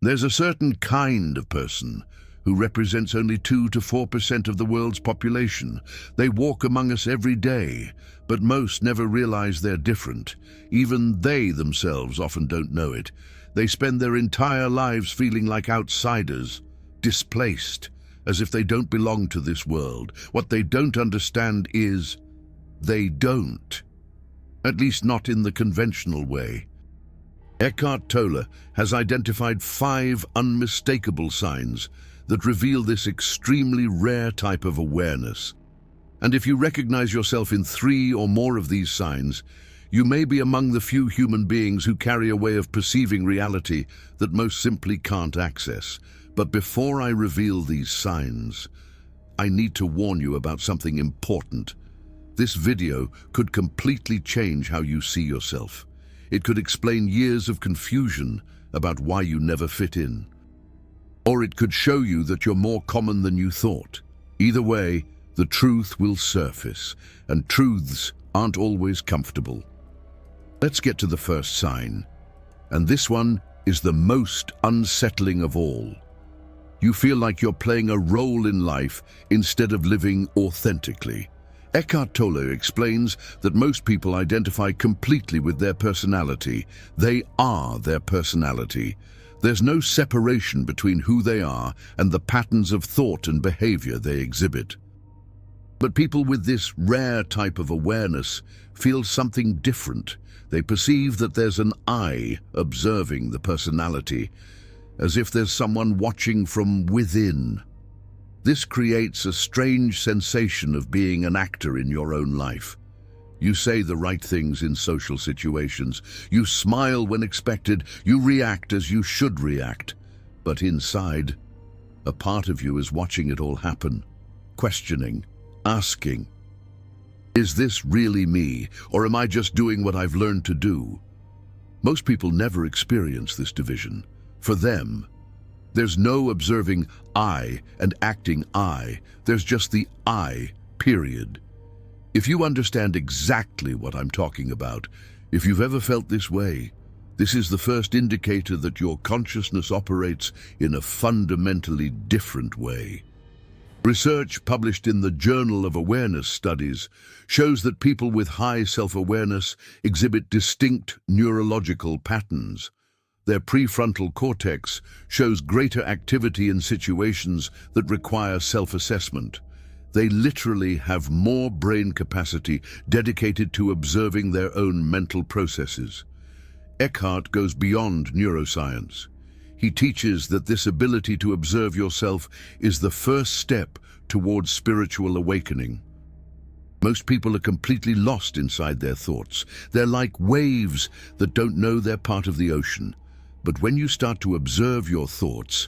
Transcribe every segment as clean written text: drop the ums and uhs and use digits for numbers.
There's a certain kind of person who represents only 2 to 4% of the world's population. They walk among us every day, but most never realize they're different. Even they themselves often don't know it. They spend their entire lives feeling like outsiders, displaced, as if they don't belong to this world. What they don't understand is they don't. At least not in the conventional way. Eckhart Tolle has identified 5 unmistakable signs that reveal this extremely rare type of awareness. And if you recognize yourself in 3 or more of these signs, you may be among the few human beings who carry a way of perceiving reality that most simply can't access. But before I reveal these signs, I need to warn you about something important. This video could completely change how you see yourself. It could explain years of confusion about why you never fit in. Or it could show you that you're more common than you thought. Either way, the truth will surface, and truths aren't always comfortable. Let's get to the first sign, and this one is the most unsettling of all. You feel like you're playing a role in life instead of living authentically. Eckhart Tolle explains that most people identify completely with their personality. They are their personality. There's no separation between who they are and the patterns of thought and behavior they exhibit. But people with this rare type of awareness feel something different. They perceive that there's an I observing the personality, as if there's someone watching from within. This creates a strange sensation of being an actor in your own life. You say the right things in social situations. You smile when expected. You react as you should react. But inside, a part of you is watching it all happen, questioning, asking, is this really me, or am I just doing what I've learned to do? Most people never experience this division. For them, there's no observing I and acting I. There's just the I, period. If you understand exactly what I'm talking about, if you've ever felt this way, this is the first indicator that your consciousness operates in a fundamentally different way. Research published in the Journal of Awareness Studies shows that people with high self-awareness exhibit distinct neurological patterns. Their prefrontal cortex shows greater activity in situations that require self-assessment. They literally have more brain capacity dedicated to observing their own mental processes. Eckhart goes beyond neuroscience. He teaches that this ability to observe yourself is the first step towards spiritual awakening. Most people are completely lost inside their thoughts. They're like waves that don't know they're part of the ocean. But when you start to observe your thoughts,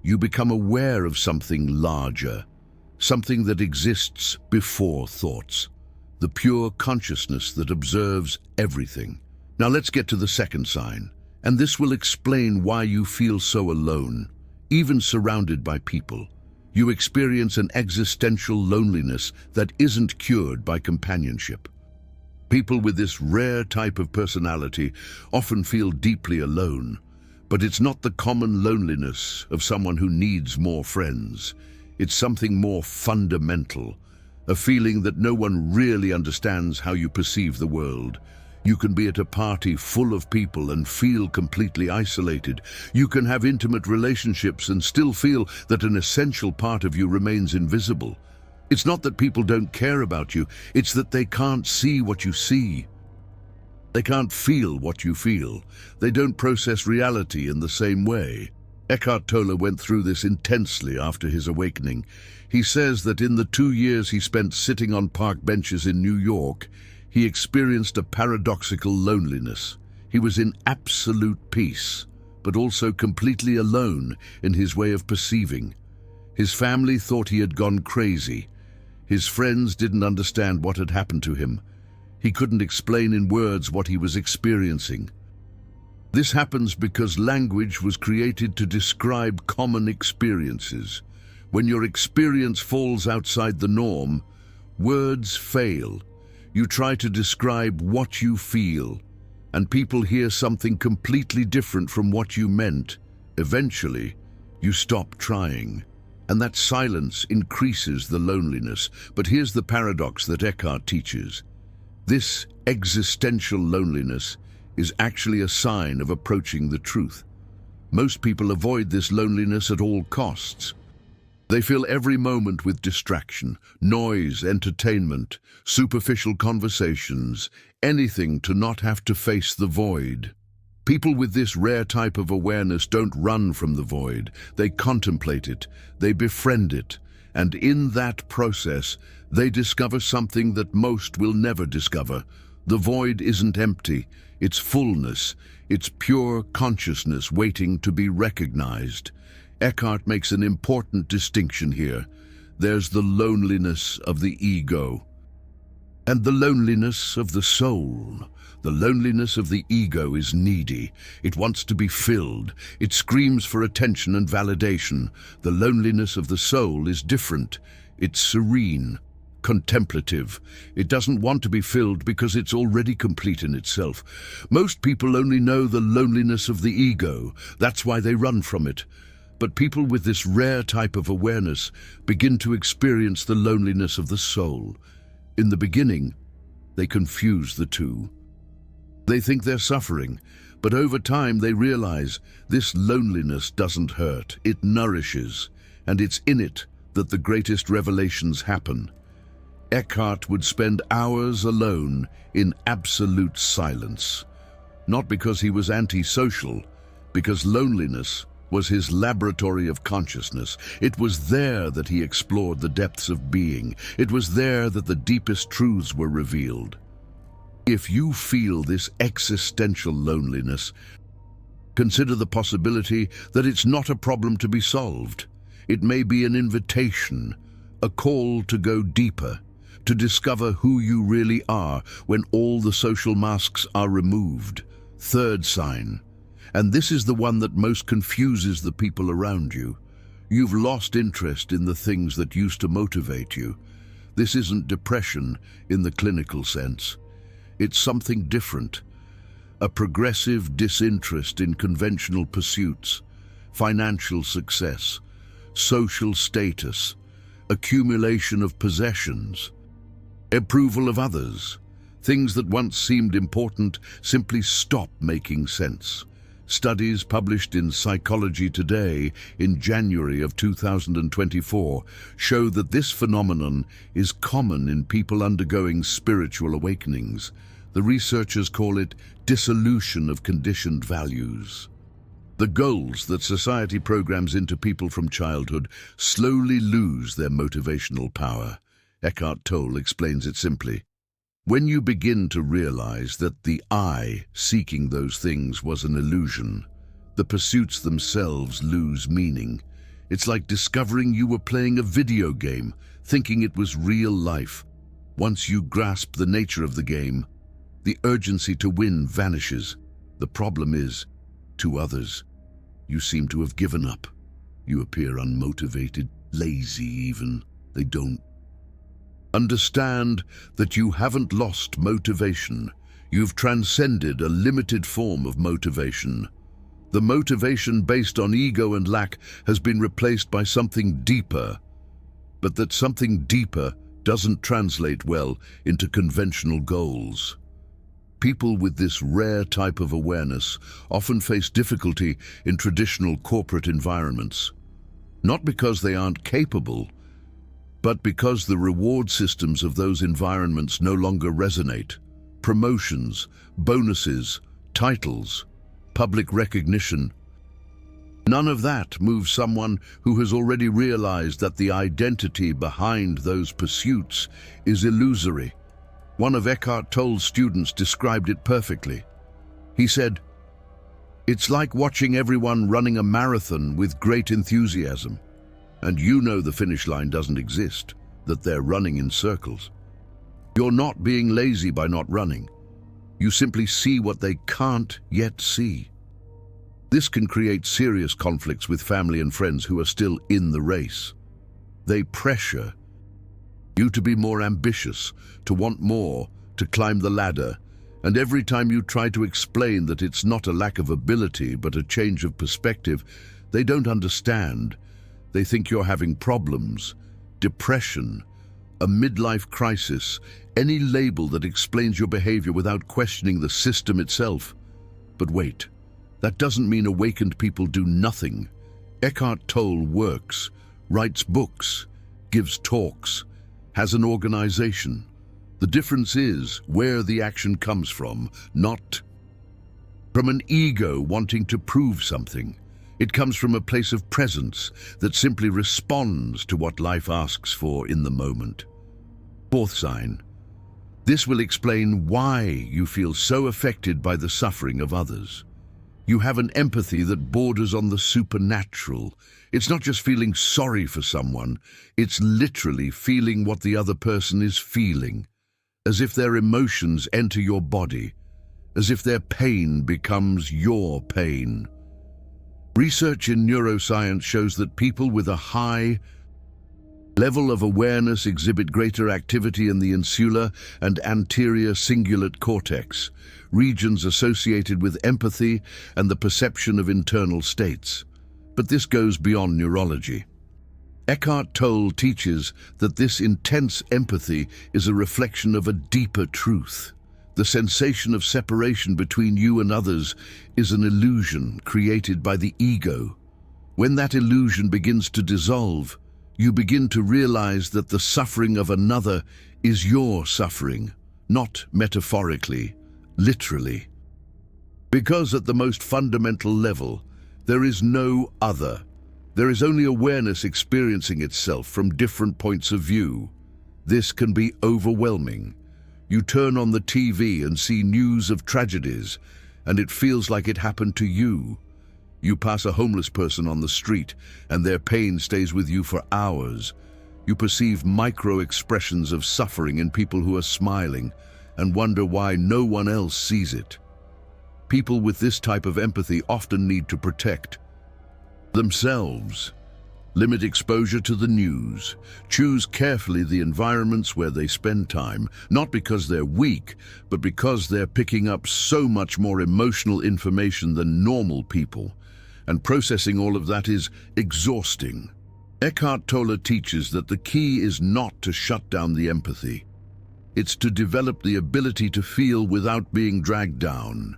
you become aware of something larger, something that exists before thoughts, the pure consciousness that observes everything. Now let's get to the second sign, and this will explain why you feel so alone, even surrounded by people. You experience an existential loneliness that isn't cured by companionship. People with this rare type of personality often feel deeply alone, but it's not the common loneliness of someone who needs more friends. It's something more fundamental, a feeling that no one really understands how you perceive the world. You can be at a party full of people and feel completely isolated. You can have intimate relationships and still feel that an essential part of you remains invisible. It's not that people don't care about you, it's that they can't see what you see. They can't feel what you feel. They don't process reality in the same way. Eckhart Tolle went through this intensely after his awakening. He says that in the 2 years he spent sitting on park benches in New York, he experienced a paradoxical loneliness. He was in absolute peace, but also completely alone in his way of perceiving. His family thought he had gone crazy. His friends didn't understand what had happened to him. He couldn't explain in words what he was experiencing. This happens because language was created to describe common experiences. When your experience falls outside the norm, words fail. You try to describe what you feel, and people hear something completely different from what you meant, Eventually, you stop trying, and that silence increases the loneliness. But here's the paradox that Eckhart teaches. This existential loneliness is actually a sign of approaching the truth. Most people avoid this loneliness at all costs. They fill every moment with distraction, noise, entertainment, superficial conversations, anything to not have to face the void. People with this rare type of awareness don't run from the void. They contemplate it, they befriend it, and in that process, they discover something that most will never discover. The void isn't empty, it's fullness, it's pure consciousness waiting to be recognized. Eckhart makes an important distinction here. There's the loneliness of the ego and the loneliness of the soul. The loneliness of the ego is needy. It wants to be filled. It screams for attention and validation. The loneliness of the soul is different. It's serene, contemplative. It doesn't want to be filled because it's already complete in itself. Most people only know the loneliness of the ego. That's why they run from it. But people with this rare type of awareness begin to experience the loneliness of the soul. In the beginning, they confuse the two. They think they're suffering, but over time they realize this loneliness doesn't hurt, it nourishes, and it's in it that the greatest revelations happen. Eckhart would spend hours alone in absolute silence, not because he was antisocial, because loneliness was his laboratory of consciousness. It was there that he explored the depths of being. It was there that the deepest truths were revealed. If you feel this existential loneliness, consider the possibility that it's not a problem to be solved. It may be an invitation, a call to go deeper, to discover who you really are when all the social masks are removed. Third sign. And this is the one that most confuses the people around you. You've lost interest in the things that used to motivate you. This isn't depression in the clinical sense. It's something different. A progressive disinterest in conventional pursuits, financial success, social status, accumulation of possessions, approval of others. Things that once seemed important simply stop making sense. Studies published in Psychology Today in January of 2024 show that this phenomenon is common in people undergoing spiritual awakenings. The researchers call it dissolution of conditioned values. The goals that society programs into people from childhood slowly lose their motivational power. Eckhart Tolle explains it simply. When you begin to realize that the I seeking those things was an illusion, the pursuits themselves lose meaning. It's like discovering you were playing a video game, thinking it was real life. Once you grasp the nature of the game, the urgency to win vanishes. The problem is, to others, you seem to have given up. You appear unmotivated, lazy even. They don't. Understand that you haven't lost motivation. You've transcended a limited form of motivation. The motivation based on ego and lack has been replaced by something deeper. But that something deeper doesn't translate well into conventional goals. People with this rare type of awareness often face difficulty in traditional corporate environments. Not because they aren't capable, but because the reward systems of those environments no longer resonate. Promotions, bonuses, titles, public recognition. None of that moves someone who has already realized that the identity behind those pursuits is illusory. One of Eckhart Tolle's students described it perfectly. He said, "It's like watching everyone running a marathon with great enthusiasm. And you know the finish line doesn't exist, that they're running in circles. You're not being lazy by not running. You simply see what they can't yet see." This can create serious conflicts with family and friends who are still in the race. They pressure you to be more ambitious, to want more, to climb the ladder, and every time you try to explain that it's not a lack of ability but a change of perspective, They don't understand. They think you're having problems, depression, a midlife crisis, any label that explains your behavior without questioning the system itself. But wait, that doesn't mean awakened people do nothing. Eckhart Tolle works, writes books, gives talks, has an organization. The difference is where the action comes from, not from an ego wanting to prove something. It comes from a place of presence that simply responds to what life asks for in the moment. Fourth sign. This will explain why you feel so affected by the suffering of others. You have an empathy that borders on the supernatural. It's not just feeling sorry for someone, it's literally feeling what the other person is feeling, as if their emotions enter your body, as if their pain becomes your pain. Research in neuroscience shows that people with a high level of awareness exhibit greater activity in the insular and anterior cingulate cortex, regions associated with empathy and the perception of internal states. But this goes beyond neurology. Eckhart Tolle teaches that this intense empathy is a reflection of a deeper truth. The sensation of separation between you and others is an illusion created by the ego. When that illusion begins to dissolve, you begin to realize that the suffering of another is your suffering, not metaphorically, literally. Because at the most fundamental level, there is no other. There is only awareness experiencing itself from different points of view. This can be overwhelming. You turn on the TV and see news of tragedies, and it feels like it happened to you. You pass a homeless person on the street, and their pain stays with you for hours. You perceive micro-expressions of suffering in people who are smiling, and wonder why no one else sees it. People with this type of empathy often need to protect themselves, limit exposure to the news, choose carefully the environments where they spend time, not because they're weak, but because they're picking up so much more emotional information than normal people, and processing all of that is exhausting. Eckhart Tolle teaches that the key is not to shut down the empathy. It's to develop the ability to feel without being dragged down,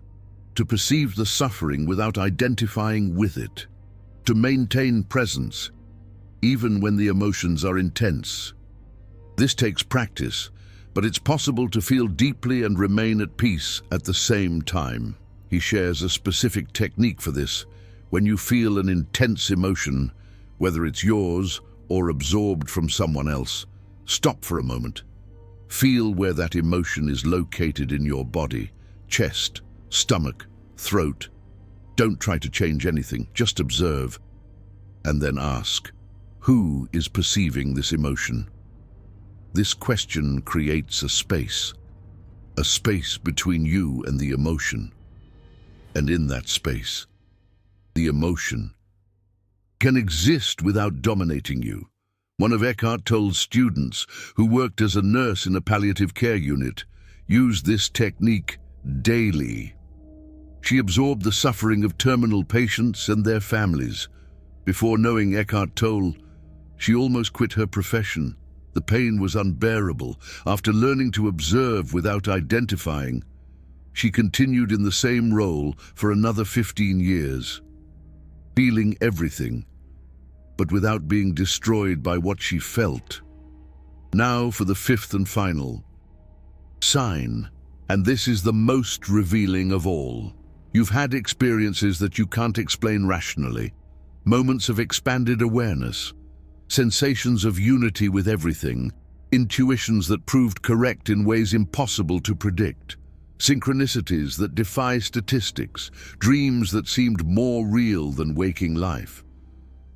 to perceive the suffering without identifying with it, to maintain presence, even when the emotions are intense. This takes practice, but it's possible to feel deeply and remain at peace at the same time. He shares a specific technique for this. When you feel an intense emotion, whether it's yours or absorbed from someone else, stop for a moment. Feel where that emotion is located in your body, chest, stomach, throat. Don't try to change anything, just observe. And then ask, who is perceiving this emotion? This question creates a space between you and the emotion. And in that space, the emotion can exist without dominating you. One of Eckhart Tolle's students, who worked as a nurse in a palliative care unit, used this technique daily. She absorbed the suffering of terminal patients and their families. Before knowing Eckhart Tolle, she almost quit her profession. The pain was unbearable. After learning to observe without identifying, she continued in the same role for another 15 years, feeling everything, but without being destroyed by what she felt. Now for the fifth and final sign, and this is the most revealing of all. You've had experiences that you can't explain rationally, moments of expanded awareness, sensations of unity with everything, intuitions that proved correct in ways impossible to predict, synchronicities that defy statistics, dreams that seemed more real than waking life.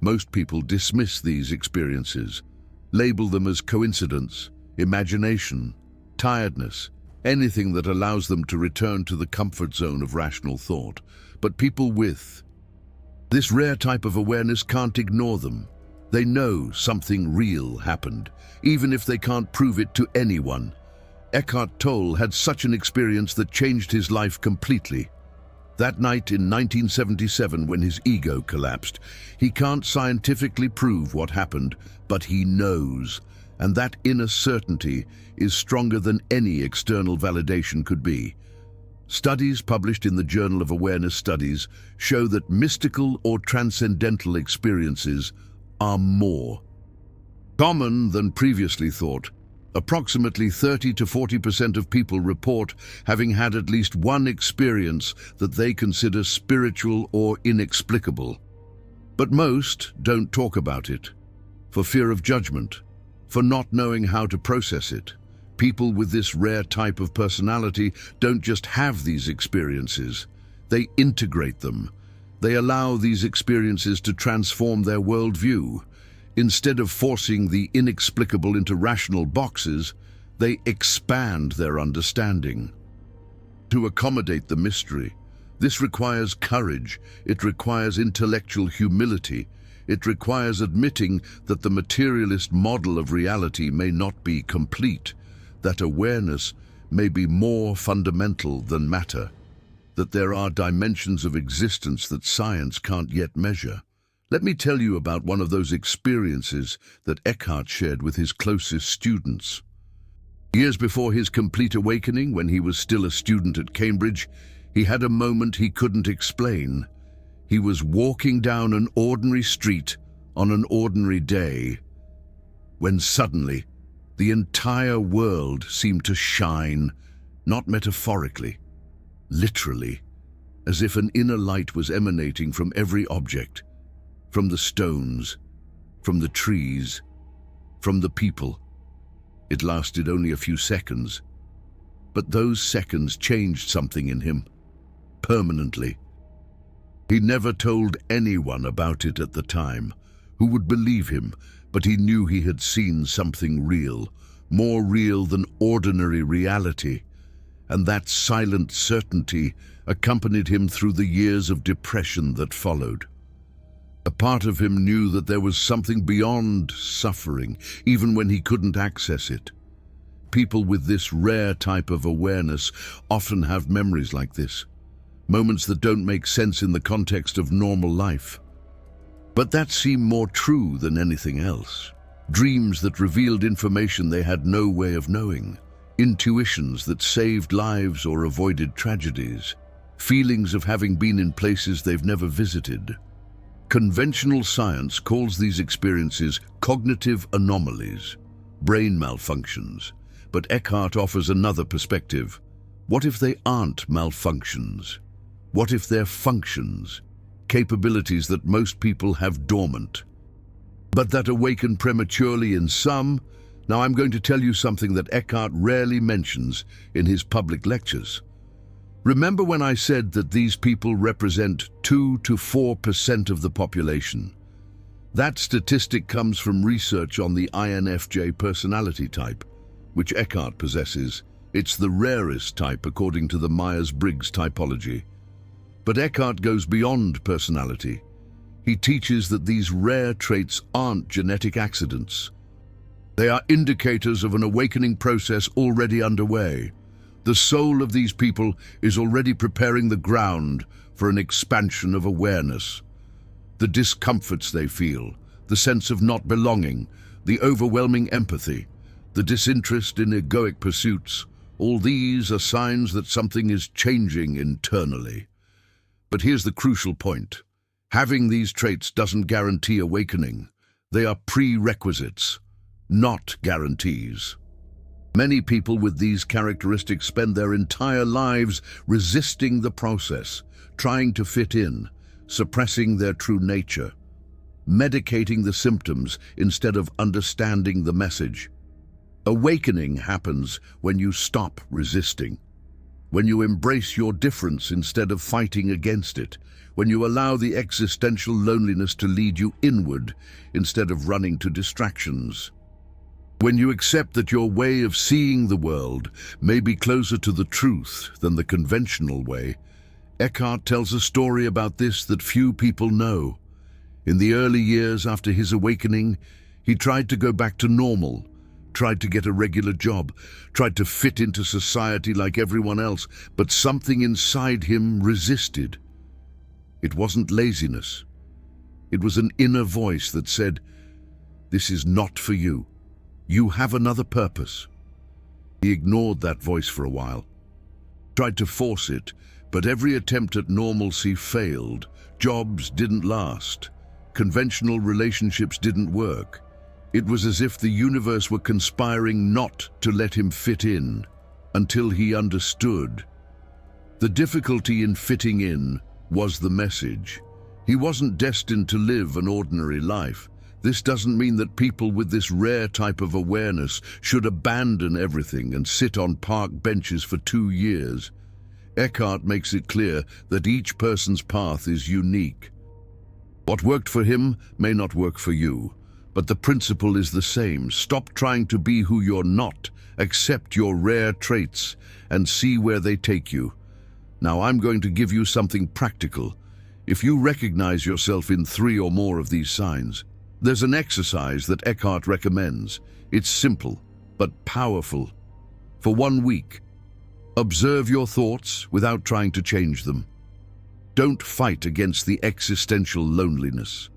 Most people dismiss these experiences, label them as coincidence, imagination, tiredness, anything that allows them to return to the comfort zone of rational thought. But people with this rare type of awareness can't ignore them. They know something real happened, even if they can't prove it to anyone. Eckhart Tolle had such an experience that changed his life completely. That night in 1977, when his ego collapsed, he can't scientifically prove what happened, but he knows. And that inner certainty is stronger than any external validation could be. Studies published in the Journal of Awareness Studies show that mystical or transcendental experiences are more common than previously thought. Approximately 30 to 40% of people report having had at least one experience that they consider spiritual or inexplicable. But most don't talk about it, for fear of judgment, for not knowing how to process it. People with this rare type of personality don't just have these experiences, they integrate them. They allow these experiences to transform their worldview. Instead of forcing the inexplicable into rational boxes, they expand their understanding. To accommodate the mystery, this requires courage, it requires intellectual humility, it requires admitting that the materialist model of reality may not be complete, that awareness may be more fundamental than matter, that there are dimensions of existence that science can't yet measure. Let me tell you about one of those experiences that Eckhart shared with his closest students. Years before his complete awakening, when he was still a student at Cambridge, he had a moment he couldn't explain. He was walking down an ordinary street on an ordinary day, when suddenly the entire world seemed to shine, not metaphorically, literally, as if an inner light was emanating from every object, from the stones, from the trees, from the people. It lasted only a few seconds, but those seconds changed something in him, permanently. He never told anyone about it at the time, who would believe him, but he knew he had seen something real, more real than ordinary reality, and that silent certainty accompanied him through the years of depression that followed. A part of him knew that there was something beyond suffering, even when he couldn't access it. People with this rare type of awareness often have memories like this, moments that don't make sense in the context of normal life. But that seemed more true than anything else. Dreams that revealed information they had no way of knowing, intuitions that saved lives or avoided tragedies, feelings of having been in places they've never visited. Conventional science calls these experiences cognitive anomalies, brain malfunctions, but Eckhart offers another perspective. What if they aren't malfunctions? What if they're functions, capabilities that most people have dormant, but that awaken prematurely in some? Now I'm going to tell you something that Eckhart rarely mentions in his public lectures. Remember when I said that these people represent 2 to 4% of the population? That statistic comes from research on the INFJ personality type, which Eckhart possesses. It's the rarest type according to the Myers-Briggs typology. But Eckhart goes beyond personality. He teaches that these rare traits aren't genetic accidents. They are indicators of an awakening process already underway. The soul of these people is already preparing the ground for an expansion of awareness. The discomforts they feel, the sense of not belonging, the overwhelming empathy, the disinterest in egoic pursuits, all these are signs that something is changing internally. But here's the crucial point. Having these traits doesn't guarantee awakening. They are prerequisites, not guarantees. Many people with these characteristics spend their entire lives resisting the process, trying to fit in, suppressing their true nature, medicating the symptoms instead of understanding the message. Awakening happens when you stop resisting, when you embrace your difference instead of fighting against it, when you allow the existential loneliness to lead you inward instead of running to distractions. When you accept that your way of seeing the world may be closer to the truth than the conventional way. Eckhart tells a story about this that few people know. In the early years after his awakening, he tried to go back to normal, tried to get a regular job, tried to fit into society like everyone else, but something inside him resisted. It wasn't laziness. It was an inner voice that said, "This is not for you. You have another purpose." He ignored that voice for a while, tried to force it, but every attempt at normalcy failed. Jobs didn't last. Conventional relationships didn't work. It was as if the universe were conspiring not to let him fit in, until he understood. The difficulty in fitting in was the message. He wasn't destined to live an ordinary life. This doesn't mean that people with this rare type of awareness should abandon everything and sit on park benches for 2 years. Eckhart makes it clear that each person's path is unique. What worked for him may not work for you, but the principle is the same. Stop trying to be who you're not. Accept your rare traits and see where they take you. Now I'm going to give you something practical. If you recognize yourself in 3 or more of these signs, there's an exercise that Eckhart recommends. It's simple, but powerful. For 1 week, observe your thoughts without trying to change them. Don't fight against the existential loneliness.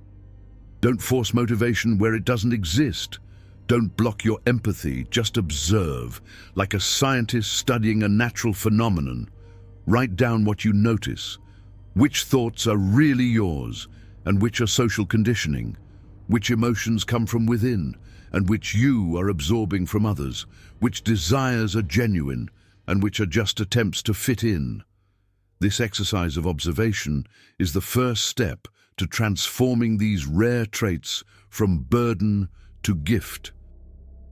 Don't force motivation where it doesn't exist. Don't block your empathy, just observe, like a scientist studying a natural phenomenon. Write down what you notice, which thoughts are really yours, and which are social conditioning, which emotions come from within, and which you are absorbing from others, which desires are genuine, and which are just attempts to fit in. This exercise of observation is the first step to transforming these rare traits from burden to gift.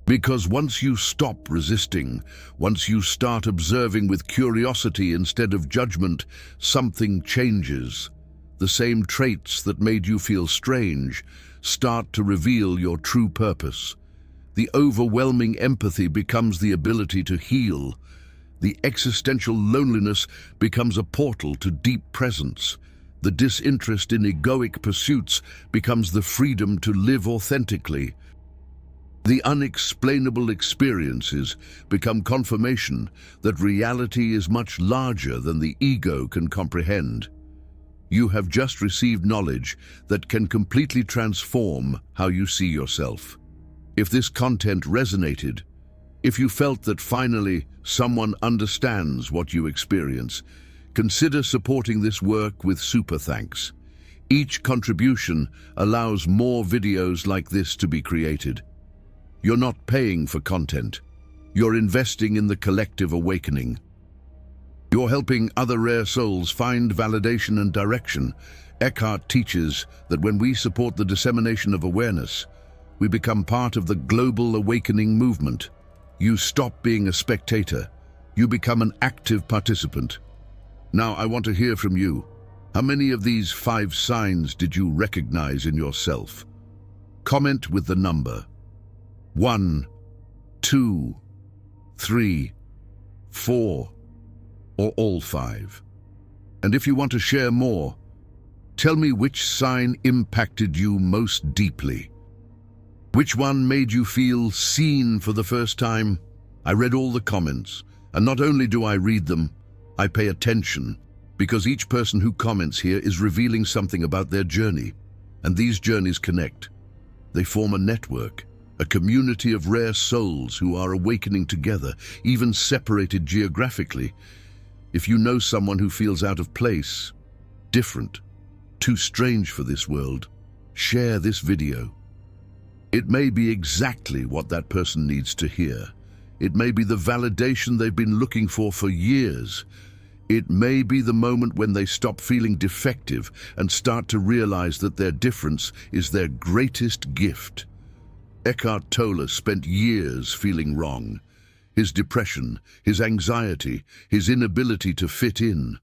Because once you stop resisting, once you start observing with curiosity instead of judgment, something changes. The same traits that made you feel strange start to reveal your true purpose. The overwhelming empathy becomes the ability to heal. The existential loneliness becomes a portal to deep presence. The disinterest in egoic pursuits becomes the freedom to live authentically. The unexplainable experiences become confirmation that reality is much larger than the ego can comprehend. You have just received knowledge that can completely transform how you see yourself. If this content resonated, if you felt that finally someone understands what you experience, consider supporting this work with super thanks. Each contribution allows more videos like this to be created. You're not paying for content. You're investing in the collective awakening. You're helping other rare souls find validation and direction. Eckhart teaches that when we support the dissemination of awareness, we become part of the global awakening movement. You stop being a spectator. You become an active participant. Now, I want to hear from you. How many of these 5 signs did you recognize in yourself? Comment with the number 1, 2, 3, 4, or all 5. And if you want to share more, tell me which sign impacted you most deeply. Which one made you feel seen for the first time? I read all the comments, and not only do I read them, I pay attention, because each person who comments here is revealing something about their journey, and these journeys connect. They form a network, a community of rare souls who are awakening together, even separated geographically. If you know someone who feels out of place, different, too strange for this world, share this video. It may be exactly what that person needs to hear. It may be the validation they've been looking for years. It may be the moment when they stop feeling defective and start to realize that their difference is their greatest gift. Eckhart Tolle spent years feeling wrong. His depression, his anxiety, his inability to fit in,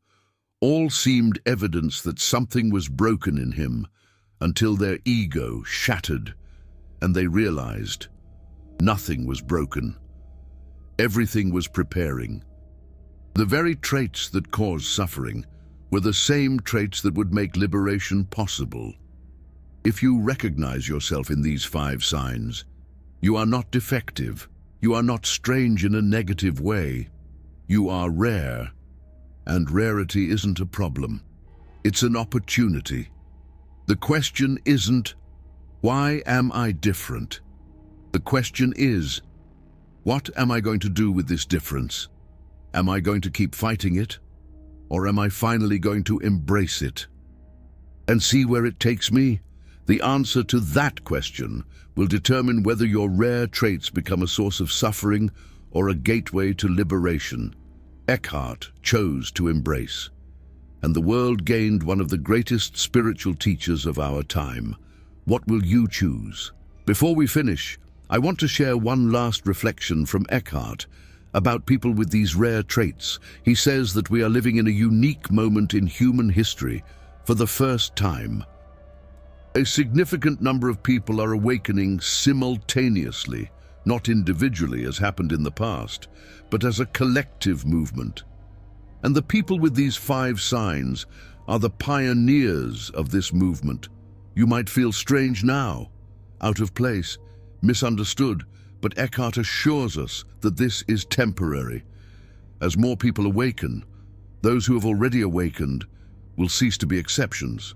all seemed evidence that something was broken in him, until their ego shattered and they realized nothing was broken. Everything was preparing. The very traits that caused suffering were the same traits that would make liberation possible. If you recognize yourself in these 5 signs, You are not defective. You are not strange in a negative way. You are rare, and rarity isn't a problem. It's an opportunity. The question isn't, why am I different? The question is, what am I going to do with this difference? Am I going to keep fighting it? Or am I finally going to embrace it? And see where it takes me? The answer to that question will determine whether your rare traits become a source of suffering or a gateway to liberation. Eckhart chose to embrace, and the world gained one of the greatest spiritual teachers of our time. What will you choose? Before we finish, I want to share one last reflection from Eckhart about people with these rare traits. He says that we are living in a unique moment in human history. For the first time, a significant number of people are awakening simultaneously, not individually as happened in the past, but as a collective movement. And the people with these 5 signs are the pioneers of this movement. You might feel strange now, out of place, misunderstood, but Eckhart assures us that this is temporary. As more people awaken, those who have already awakened will cease to be exceptions.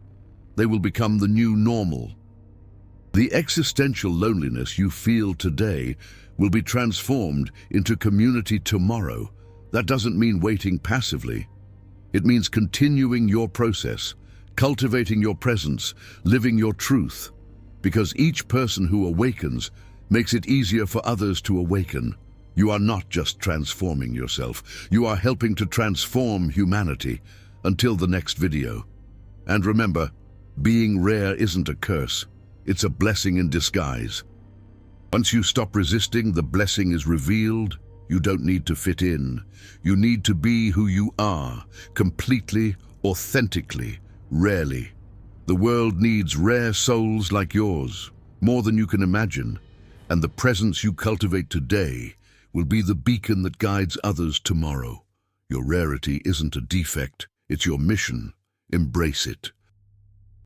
They will become the new normal. The existential loneliness you feel today will be transformed into community tomorrow. That doesn't mean waiting passively. It means continuing your process, cultivating your presence, living your truth. Because each person who awakens makes it easier for others to awaken. You are not just transforming yourself, you are helping to transform humanity. Until the next video. And remember, being rare isn't a curse, it's a blessing in disguise. Once you stop resisting, the blessing is revealed. You don't need to fit in. You need to be who you are, completely, authentically, rarely. The world needs rare souls like yours, more than you can imagine. And the presence you cultivate today will be the beacon that guides others tomorrow. Your rarity isn't a defect, it's your mission. Embrace it.